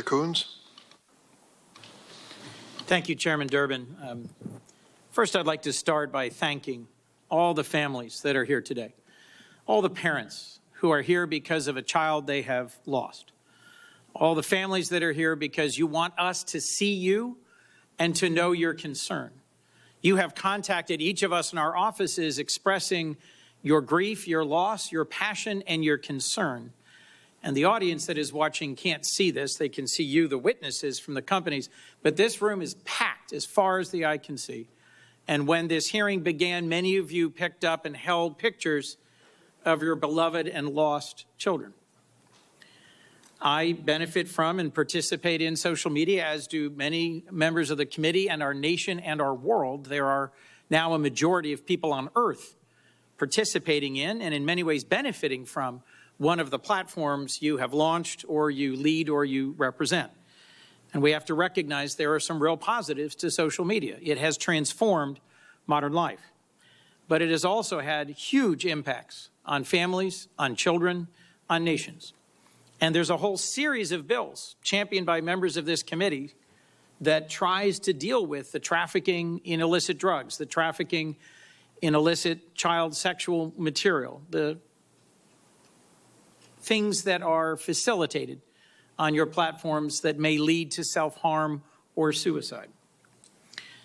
Coons. Thank you, Chairman Durbin. First, I'd like to start by thanking all the families that are here today, all the parents who are here because of a child they have lost, all the families that are here because you want us to see you and to know your concern. You have contacted each of us in our offices expressing your grief, your loss, your passion, and your concern. And the audience that is watching can't see this. They can see you, the witnesses from the companies. But this room is packed as far as the eye can see. And when this hearing began, many of you picked up and held pictures of your beloved and lost children. I benefit from and participate in social media, as do many members of the committee and our nation and our world. There are now a majority of people on earth participating in and in many ways benefiting from one of the platforms you have launched or you lead or you represent. And we have to recognize there are some real positives to social media. It has transformed modern life, but it has also had huge impacts on families, on children, on nations. And there's a whole series of bills championed by members of this committee that tries to deal with the trafficking in illicit drugs, the trafficking in illicit child sexual material, the things that are facilitated on your platforms that may lead to self-harm or suicide.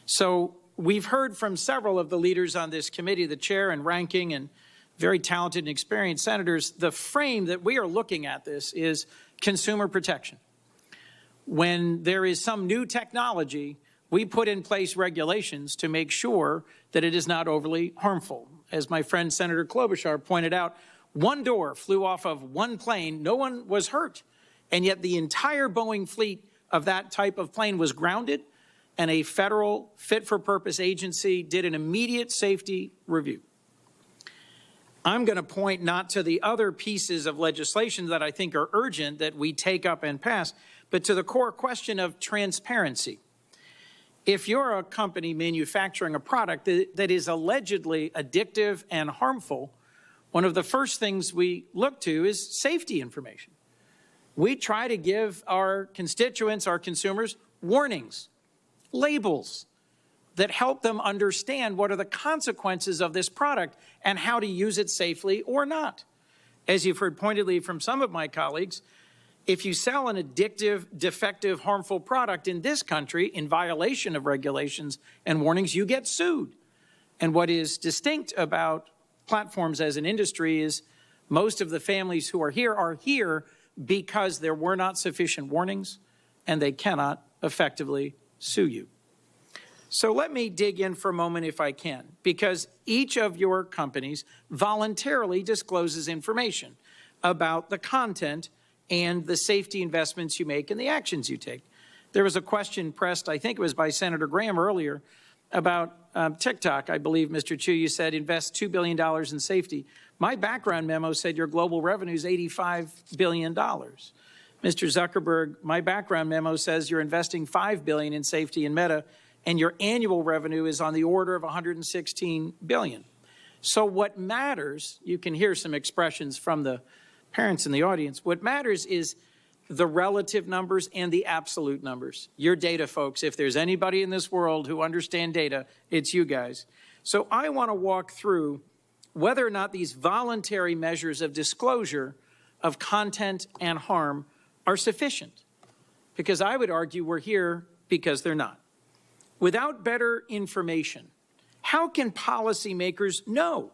So we've heard from several of the leaders on this committee, the chair and ranking and very talented and experienced senators. The frame that we are looking at this is consumer protection. When there is some new technology, we put in place regulations to make sure that it is not overly harmful. As my friend Senator Klobuchar pointed out, one door flew off of one plane, no one was hurt, and yet the entire Boeing fleet of that type of plane was grounded, and a federal fit-for-purpose agency did an immediate safety review. I'm going to point not to the other pieces of legislation that I think are urgent that we take up and pass, but to the core question of transparency. If you're a company manufacturing a product that is allegedly addictive and harmful, one of the first things we look to is safety information. We try to give our constituents, our consumers, warnings, labels that help them understand what are the consequences of this product and how to use it safely or not. As you've heard pointedly from some of my colleagues, if you sell an addictive, defective, harmful product in this country in violation of regulations and warnings, you get sued. And what is distinct about platforms as an industry is most of the families who are here because there were not sufficient warnings and they cannot effectively sue you. So let me dig in for a moment if I can, because each of your companies voluntarily discloses information about the content and the safety investments you make and the actions you take. There was a question pressed, I think it was by Senator Graham earlier, about TikTok. I believe, Mr. Chu, you said invest $2 billion in safety. My background memo said your global revenue is $85 billion. Mr. Zuckerberg, my background memo says you're investing $5 billion in safety in Meta, and your annual revenue is on the order of $116 billion. So what matters, you can hear some expressions from the parents in the audience, what matters is the relative numbers and the absolute numbers. Your data, folks. If there's anybody in this world who understand data, it's you guys. So I want to walk through whether or not these voluntary measures of disclosure of content and harm are sufficient. Because I would argue we're here because they're not. Without better information, how can policymakers know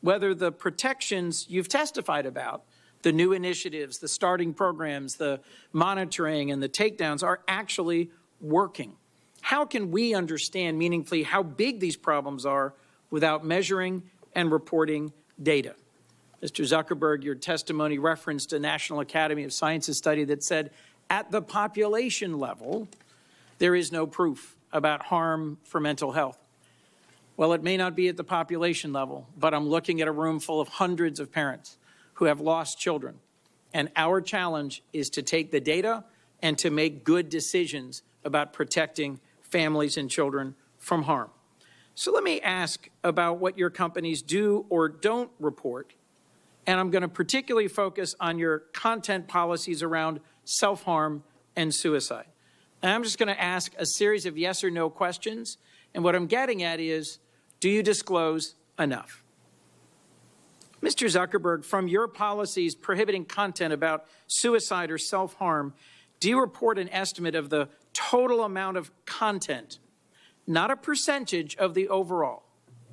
whether the protections you've testified about, the new initiatives, the starting programs, the monitoring, and the takedowns are actually working? How can we understand meaningfully how big these problems are without measuring and reporting data? Mr. Zuckerberg, your testimony referenced a National Academy of Sciences study that said at the population level, there is no proof about harm for mental health. Well, it may not be at the population level, but I'm looking at a room full of hundreds of parents who have lost children. And our challenge is to take the data and to make good decisions about protecting families and children from harm. So let me ask about what your companies do or don't report. And I'm going to particularly focus on your content policies around self-harm and suicide. And I'm just going to ask a series of yes or no questions. And what I'm getting at is, do you disclose enough? Mr. Zuckerberg, from your policies prohibiting content about suicide or self-harm, do you report an estimate of the total amount of content, not a percentage of the overall,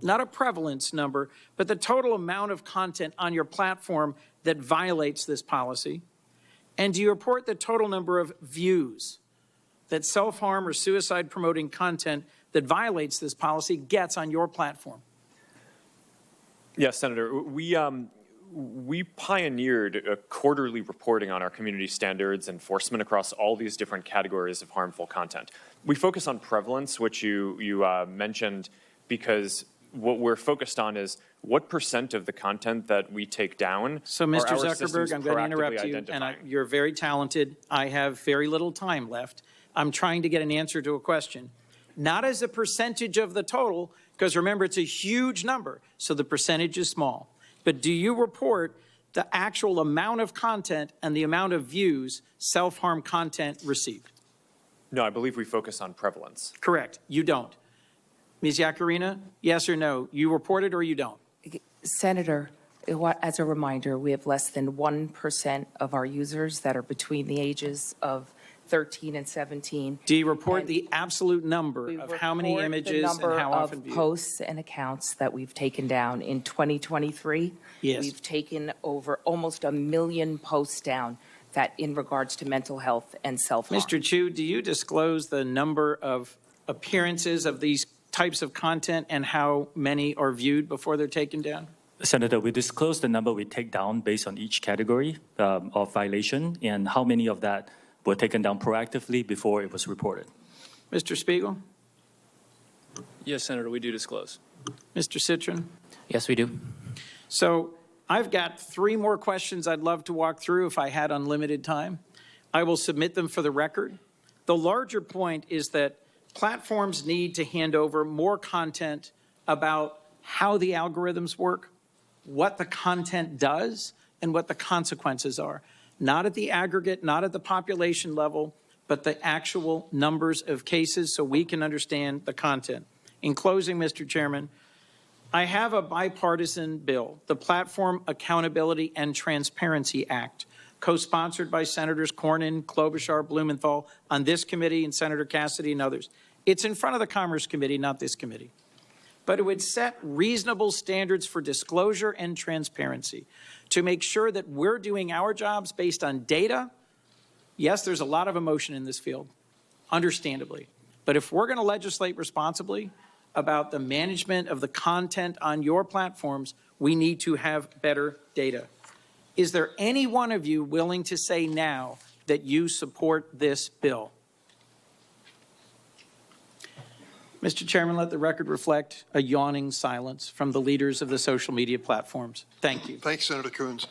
not a prevalence number, but the total amount of content on your platform that violates this policy? And do you report the total number of views that self-harm or suicide promoting content that violates this policy gets on your platform? Yes, Senator. We pioneered quarterly reporting on our community standards enforcement across all these different categories of harmful content. We focus on prevalence, which you mentioned, because what we're focused on is what % of the content that we take down. So, Mr. Zuckerberg, I'm going to interrupt you, and you're very talented. I have very little time left. I'm trying to get an answer to a question. Not as a percentage of the total, because remember, it's a huge number, so the percentage is small. But do you report the actual amount of content and the amount of views self-harm content received? No, I believe we focus on prevalence. Correct. You don't. Ms. Yacarina, yes or no? You report it or you don't? Senator, as a reminder, we have less than 1% of our users that are between the ages of 13 and 17. Do you report the absolute number of how many images and how often viewed? Posts and accounts that we've taken down in 2023. Yes. We've taken over almost 1 million posts down that in regards to mental health and self-harm. Mr. Chu, do you disclose the number of appearances of these types of content and how many are viewed before they're taken down? Senator, we disclose the number we take down based on each category of violation and how many of that were taken down proactively before it was reported. Mr. Spiegel? Yes, Senator, we do disclose. Mr. Citron? Yes, we do. So I've got 3 more questions I'd love to walk through if I had unlimited time. I will submit them for the record. The larger point is that platforms need to hand over more content about how the algorithms work, what the content does, and what the consequences are. Not at the aggregate, not at the population level, but the actual numbers of cases so we can understand the content. In closing, Mr. Chairman, I have a bipartisan bill, the Platform Accountability and Transparency Act, co-sponsored by Senators Cornyn, Klobuchar, Blumenthal on this committee and Senator Cassidy and others. It's in front of the Commerce Committee, not this committee. But it would set reasonable standards for disclosure and transparency to make sure that we're doing our jobs based on data. Yes, there's a lot of emotion in this field, understandably. But if we're going to legislate responsibly about the management of the content on your platforms, we need to have better data. Is there any one of you willing to say now that you support this bill? Mr. Chairman, let the record reflect a yawning silence from the leaders of the social media platforms. Thank you. Thanks, Senator Coons.